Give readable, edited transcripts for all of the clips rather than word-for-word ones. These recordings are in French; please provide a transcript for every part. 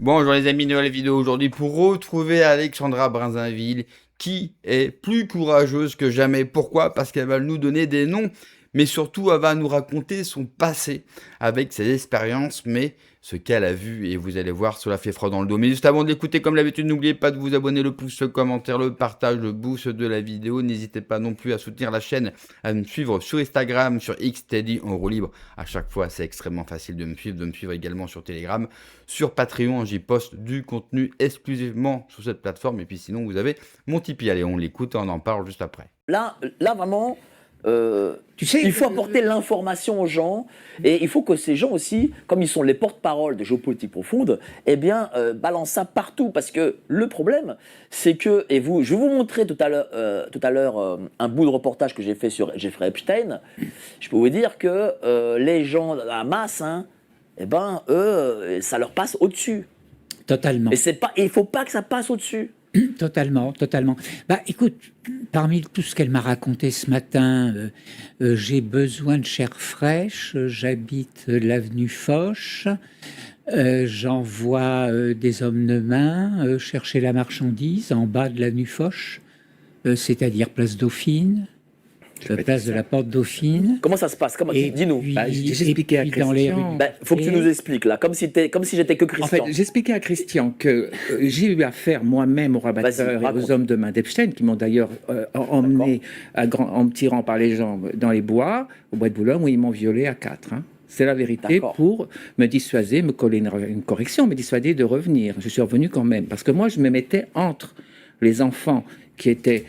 Bonjour les amis, nouvelle vidéo aujourd'hui pour retrouver Alexandra Brinzinville qui est plus courageuse que jamais. Pourquoi? Parce qu'elle va nous donner des noms, mais surtout elle va nous raconter son passé avec ses expériences, mais ce qu'elle a vu et vous allez voir, cela fait froid dans le dos. Mais juste avant de l'écouter, comme d'habitude, n'oubliez pas de vous abonner, le pouce, le commentaire, le partage, le boost de la vidéo. N'hésitez pas non plus à soutenir la chaîne, à me suivre sur Instagram, sur X, Steady, en roue libre. À chaque fois, c'est extrêmement facile de me suivre également sur Telegram. Sur Patreon, j'y poste du contenu exclusivement sur cette plateforme. Et puis sinon, vous avez mon Tipeee. Allez, on l'écoute et on en parle juste après. Là vraiment, Tu sais, il faut apporter l'information aux gens et il faut que ces gens aussi, comme ils sont les porte-parole de géopolitique profonde, eh bien, balancent ça partout. Parce que le problème, c'est que, et vous, je vais vous montrer tout à l'heure un bout de reportage que j'ai fait sur Jeffrey Epstein. Je peux vous dire que les gens, la masse, hein, eh ben, eux, ça leur passe au-dessus. totalement, Et c'est pas, il faut pas que ça passe au-dessus. totalement. Bah, écoute, parmi tout ce qu'elle m'a raconté ce matin, j'ai besoin de chair fraîche. J'habite l'avenue Foch. J'envoie des hommes de main chercher la marchandise en bas de l'avenue Foch, c'est-à-dire place Dauphine, place de la Porte Dauphine. Comment ça se passe? Et Dis-nous. puis, j'expliquais à et puis dans les Christian. rues. Faut que tu nous expliques là, comme si j'étais que En Christian. fait, j'expliquais à Christian que j'ai eu affaire moi-même aux rabatteurs et raconte. aux hommes de main d'Epstein qui m'ont d'ailleurs emmené en me tirant par les jambes dans les bois, au bois de Boulogne, où ils m'ont violé à 4. C'est la vérité, D'accord. pour me dissuader, me coller une correction, me dissuader de revenir. Je suis revenu quand même, parce que moi, je me mettais entre les enfants qui étaient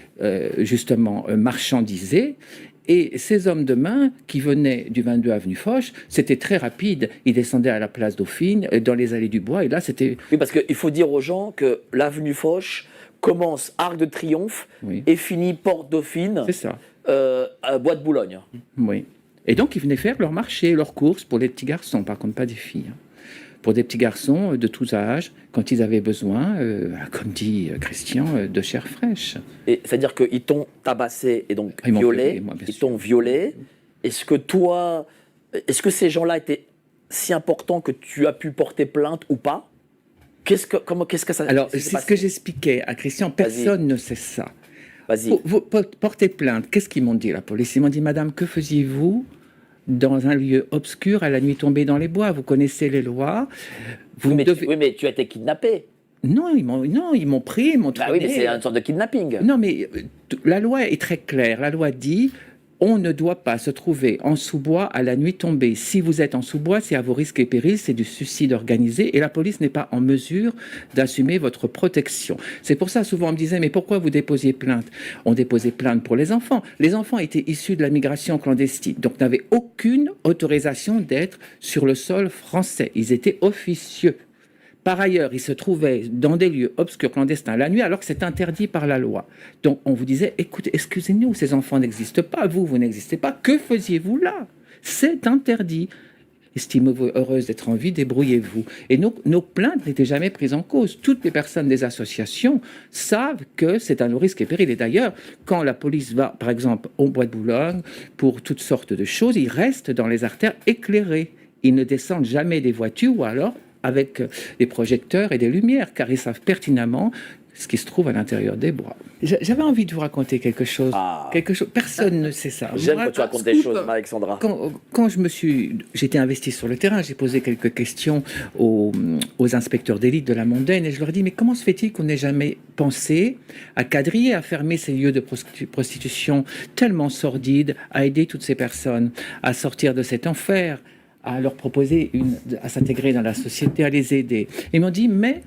justement marchandisés et ces hommes de main qui venaient du 22 avenue Foch. C'était très rapide. Ils descendaient à la place Dauphine, dans les allées du bois, et là, c'était... Oui, parce qu'il faut dire aux gens que l'avenue Foch commence Arc de Triomphe Oui. et finit Porte Dauphine, C'est ça, à Bois de Boulogne. oui. Et donc, ils venaient faire leur marché, leurs courses pour les petits garçons, par contre, pas des filles. Pour des petits garçons de tous âges, quand ils avaient besoin, comme dit Christian, de chair fraîche. Et c'est-à-dire qu'ils t'ont tabassé et donc Ils m'ont violé. violé, moi, bien Ils sûr. t'ont violé. Est-ce que ces gens-là étaient si importants que tu as pu porter plainte ou pas? Qu'est-ce que ça Alors, s'est c'est ce passé? que j'expliquais à Christian. Personne ne sait ça. Vas-y. Vous portez plainte. Qu'est-ce qu'ils m'ont dit, la police? Ils m'ont dit, madame, que faisiez-vous dans un lieu obscur à la nuit tombée dans les bois? Vous connaissez les lois. Vous Oui, devez... mais tu as été kidnappé. Non, ils m'ont pris, ils m'ont Bah oui, mais traîné. c'est une sorte de kidnapping. Non, mais la loi est très claire. La loi dit, on ne doit pas se trouver en sous-bois à la nuit tombée. Si vous êtes en sous-bois, c'est à vos risques et périls, c'est du suicide organisé et la police n'est pas en mesure d'assumer votre protection. C'est pour ça, souvent, on me disait, mais pourquoi vous déposiez plainte? On déposait plainte pour les enfants. Les enfants étaient issus de la migration clandestine, donc n'avaient aucune autorisation d'être sur le sol français. Ils étaient officieux. Par ailleurs, ils se trouvaient dans des lieux obscurs clandestins la nuit alors que c'est interdit par la loi. Donc on vous disait, écoutez, excusez-nous, ces enfants n'existent pas, vous n'existez pas, que faisiez-vous là? C'est interdit. Estimez-vous heureuse d'être en vie, débrouillez-vous. Et nos plaintes n'étaient jamais prises en cause. Toutes les personnes des associations savent que c'est un risque et péril. Et d'ailleurs, quand la police va, par exemple, au bois de Boulogne, pour toutes sortes de choses, ils restent dans les artères éclairées. Ils ne descendent jamais des voitures ou alors avec des projecteurs et des lumières, car ils savent pertinemment ce qui se trouve à l'intérieur des bois. J'avais envie de vous raconter quelque chose. Ah. Personne ne sait ça. J'aime Moi, quand tu racontes des scoop, choses, Alexandra. Quand j'étais investi sur le terrain, j'ai posé quelques questions aux inspecteurs d'élite de la mondaine et je leur dis, mais comment se fait-il qu'on n'ait jamais pensé à quadriller, à fermer ces lieux de prostitution tellement sordides, à aider toutes ces personnes à sortir de cet enfer, à leur proposer à s'intégrer dans la société, à les aider. Ils m'ont dit, mais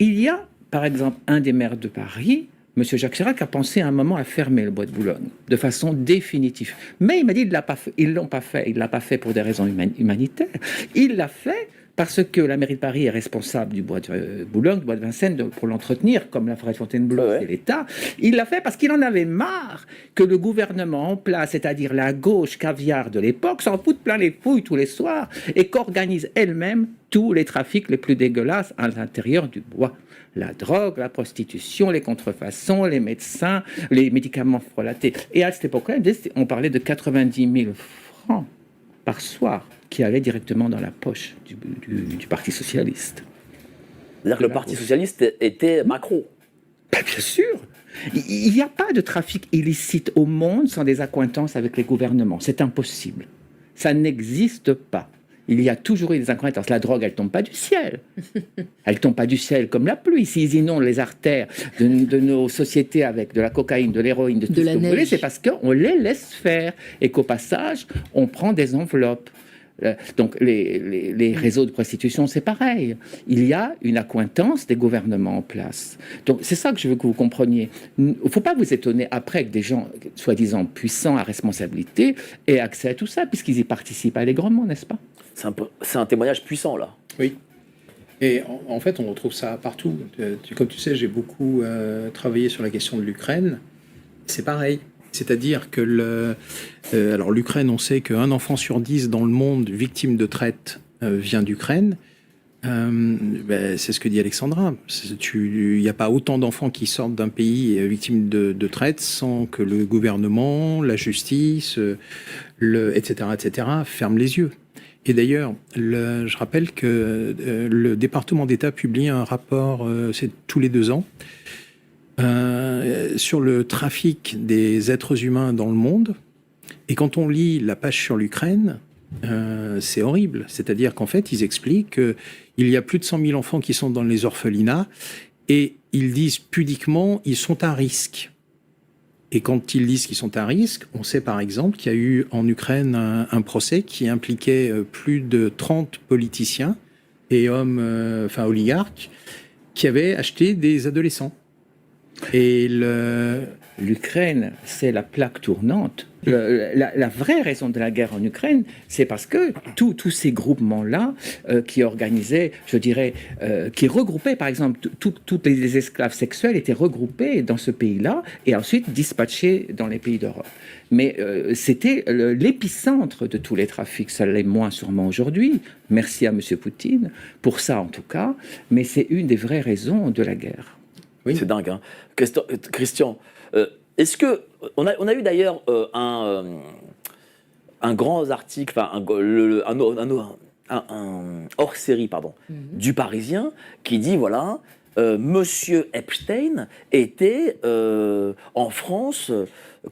il y a, par exemple, un des maires de Paris, M. Jacques Chirac, a pensé à un moment à fermer le bois de Boulogne, de façon définitive. Mais il m'a dit, ils ne l'ont pas fait. Il ne l'a pas fait pour des raisons humanitaires. Il l'a fait parce que la mairie de Paris est responsable du bois de Boulogne, du bois de Vincennes, pour l'entretenir, comme la forêt de Fontainebleau, Ouais. c'est l'État. Il l'a fait parce qu'il en avait marre que le gouvernement en place, c'est-à-dire la gauche caviar de l'époque, s'en fout plein les fouilles tous les soirs et qu'organise elle-même tous les trafics les plus dégueulasses à l'intérieur du bois. La drogue, la prostitution, les contrefaçons, les médecins, les médicaments frelatés. Et à cette époque-là, on parlait de 90 000 francs par soir qui allaient directement dans la poche du Parti socialiste. C'est-à-dire que le Parti socialiste était Macron. Ben, bien sûr. Il n'y a pas de trafic illicite au monde sans des accointances avec les gouvernements. C'est impossible. Ça n'existe pas. Il y a toujours eu des accointances. La drogue, elle tombe pas du ciel. Elle tombe pas du ciel comme la pluie. S'ils inondent les artères de nos sociétés avec de la cocaïne, de l'héroïne, de tout ce que vous voulez, c'est parce qu'on les laisse faire et qu'au passage, on prend des enveloppes. Donc les réseaux de prostitution, c'est pareil. Il y a une accointance des gouvernements en place. Donc c'est ça que je veux que vous compreniez. Il ne faut pas vous étonner après que des gens, soi-disant puissants à responsabilité, aient accès à tout ça, puisqu'ils y participent allègrement, n'est-ce pas? C'est un témoignage puissant, là. Oui. Et en fait, on retrouve ça partout. Comme tu sais, j'ai beaucoup travaillé sur la question de l'Ukraine. C'est pareil. C'est-à-dire que alors l'Ukraine, on sait qu'un enfant sur 10 dans le monde victime de traite vient d'Ukraine. C'est ce que dit Alexandra. Il n'y a pas autant d'enfants qui sortent d'un pays victime de traite sans que le gouvernement, la justice, etc., ferment les yeux. Et d'ailleurs, je rappelle que le département d'État publie un rapport, c'est tous les 2 ans, sur le trafic des êtres humains dans le monde. Et quand on lit la page sur l'Ukraine, c'est horrible. C'est-à-dire qu'en fait, ils expliquent qu'il y a plus de 100 000 enfants qui sont dans les orphelinats et ils disent pudiquement ils sont à risque. Et quand ils disent qu'ils sont à risque, on sait par exemple qu'il y a eu en Ukraine un procès qui impliquait plus de 30 politiciens et hommes, oligarques, qui avaient acheté des adolescents. Et l'Ukraine, c'est la plaque tournante. La vraie raison de la guerre en Ukraine, c'est parce que tous ces groupements-là qui organisaient, je dirais, qui regroupaient, par exemple, tous les esclaves sexuels étaient regroupés dans ce pays-là et ensuite dispatchés dans les pays d'Europe. Mais c'était l'épicentre de tous les trafics. Ça l'est moins sûrement aujourd'hui. Merci à M. Poutine pour ça, en tout cas. Mais c'est une des vraies raisons de la guerre. Oui. C'est dingue, hein. Christian, est-ce que on a eu d'ailleurs un grand article, enfin un hors-série, pardon, du Parisien qui dit voilà, Monsieur Epstein était en France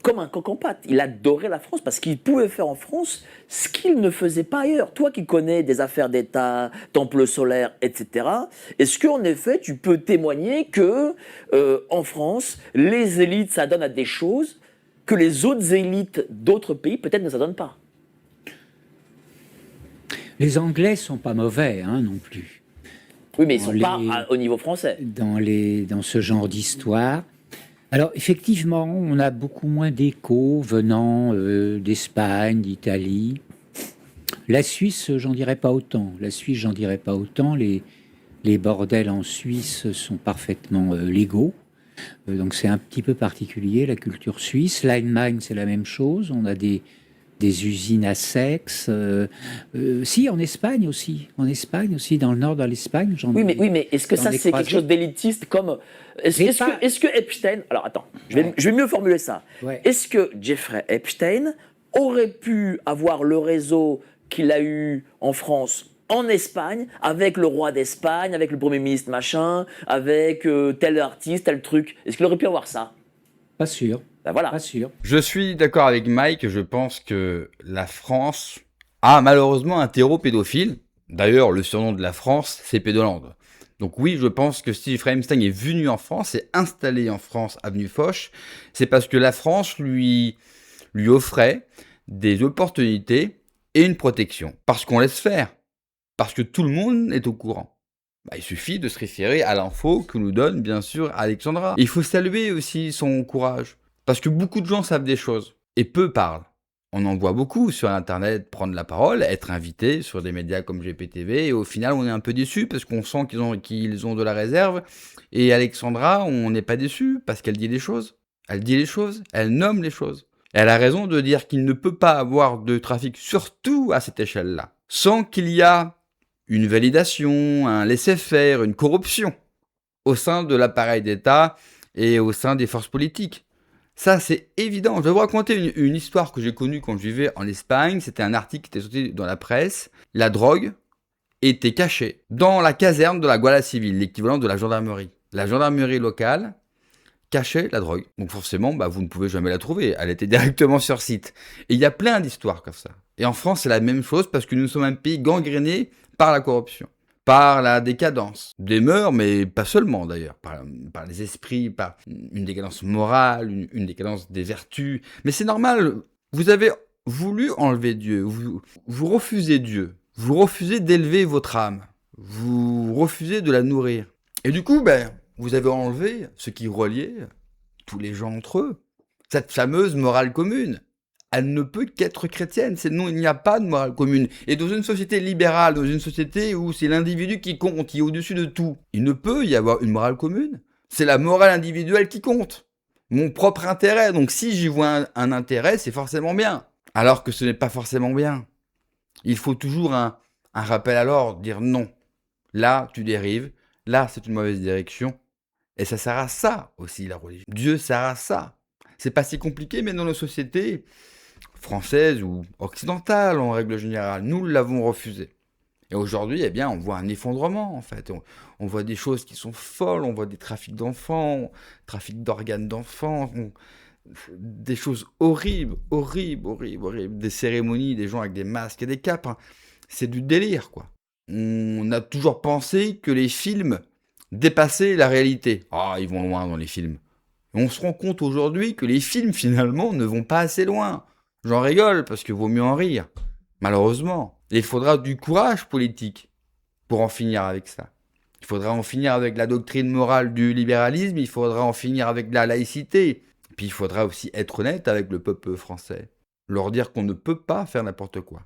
comme un coq en pâte. Il adorait la France parce qu'il pouvait faire en France ce qu'il ne faisait pas ailleurs. Toi qui connais des affaires d'État, temples solaires, etc., est-ce qu'en effet tu peux témoigner que en France, les élites s'adonnent à des choses que les autres élites d'autres pays peut-être ne s'adonnent pas? Les Anglais sont pas mauvais, hein, non plus. Oui, mais ils sont pas au niveau français. Dans ce genre d'histoire. Alors, effectivement, on a beaucoup moins d'échos venant d'Espagne, d'Italie. La Suisse, j'en dirais pas autant. Les bordels en Suisse sont parfaitement légaux. Donc, c'est un petit peu particulier, la culture suisse. L'Allemagne, c'est la même chose. On a des usines à sexe. Si, en Espagne aussi. Dans le nord de l'Espagne. Oui, mais est-ce que ça, c'est quelque chose d'élitiste comme... Est-ce que Epstein... Alors, attends, je vais mieux formuler ça. Ouais. Est-ce que Jeffrey Epstein aurait pu avoir le réseau qu'il a eu en France, en Espagne, avec le roi d'Espagne, avec le premier ministre machin, avec tel artiste, tel truc? Est-ce qu'il aurait pu avoir ça? Pas sûr. Ben voilà. Pas sûr. Je suis d'accord avec Mike, je pense que la France a malheureusement un terreau pédophile. D'ailleurs, le surnom de la France, c'est Pédoland. Donc oui, je pense que si Jeffrey Epstein est venu en France, est installé en France, avenue Foch, c'est parce que la France lui offrait des opportunités et une protection. Parce qu'on laisse faire. Parce que tout le monde est au courant. Il suffit de se référer à l'info que nous donne, bien sûr, Alexandra. Et il faut saluer aussi son courage. Parce que beaucoup de gens savent des choses, et peu parlent. On en voit beaucoup sur Internet prendre la parole, être invité sur des médias comme GPTV, et au final, on est un peu déçu parce qu'on sent qu'ils ont de la réserve. Et Alexandra, on n'est pas déçu parce qu'elle dit les choses. Elle dit les choses, elle nomme les choses. Elle a raison de dire qu'il ne peut pas avoir de trafic, surtout à cette échelle-là, sans qu'il y ait une validation, un laisser-faire, une corruption au sein de l'appareil d'État et au sein des forces politiques. Ça, c'est évident. Je vais vous raconter une histoire que j'ai connue quand je vivais en Espagne. C'était un article qui était sorti dans la presse. La drogue était caché dans la caserne de la Guardia Civile, l'équivalent de la gendarmerie. La gendarmerie locale cachait la drogue. Donc forcément, vous ne pouvez jamais la trouver. Elle était directement sur site. Et il y a plein d'histoires comme ça. Et en France, c'est la même chose parce que nous sommes un pays gangréné par la corruption, par la décadence des mœurs, mais pas seulement d'ailleurs, par les esprits, par une décadence morale, une décadence des vertus. Mais c'est normal, vous avez voulu enlever Dieu, vous refusez Dieu, vous refusez d'élever votre âme, vous refusez de la nourrir. Et du coup, vous avez enlevé ce qui reliait tous les gens entre eux, cette fameuse morale commune. Elle ne peut qu'être chrétienne, sinon il n'y a pas de morale commune. Et dans une société libérale, dans une société où c'est l'individu qui compte, qui est au-dessus de tout, il ne peut y avoir une morale commune. C'est la morale individuelle qui compte. Mon propre intérêt, donc si j'y vois un intérêt, c'est forcément bien. Alors que ce n'est pas forcément bien. Il faut toujours un rappel à l'ordre, dire non. Là, tu dérives, là, c'est une mauvaise direction. Et ça sert à ça aussi, la religion. Dieu sert à ça. C'est pas si compliqué, mais dans nos sociétés françaises ou occidentales en règle générale, nous l'avons refusé. Et aujourd'hui, on voit un effondrement en fait. On voit des choses qui sont folles, on voit des trafics d'enfants, trafic d'organes d'enfants, des choses horribles, des cérémonies, des gens avec des masques et des capes. C'est du délire, quoi. On a toujours pensé que les films dépassaient la réalité. Ah, ils vont loin dans les films. Et on se rend compte aujourd'hui que les films, finalement, ne vont pas assez loin. J'en rigole, parce que vaut mieux en rire. Malheureusement. Et il faudra du courage politique pour en finir avec ça. Il faudra en finir avec la doctrine morale du libéralisme, il faudra en finir avec la laïcité. Puis il faudra aussi être honnête avec le peuple français. Leur dire qu'on ne peut pas faire n'importe quoi.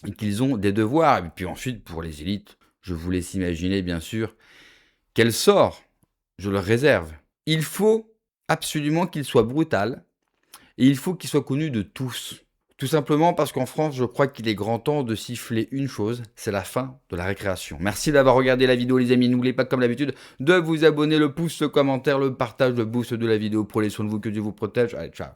Et qu'ils ont des devoirs. Et puis ensuite, pour les élites, je vous laisse imaginer, bien sûr, quel sort je leur réserve. Il faut absolument qu'il soit brutal. Et il faut qu'il soit connu de tous. Tout simplement parce qu'en France, je crois qu'il est grand temps de siffler une chose, c'est la fin de la récréation. Merci d'avoir regardé la vidéo les amis, n'oubliez pas comme d'habitude de vous abonner, le pouce, le commentaire, le partage, le boost de la vidéo. Prenez soin de vous, que Dieu vous protège. Allez, ciao.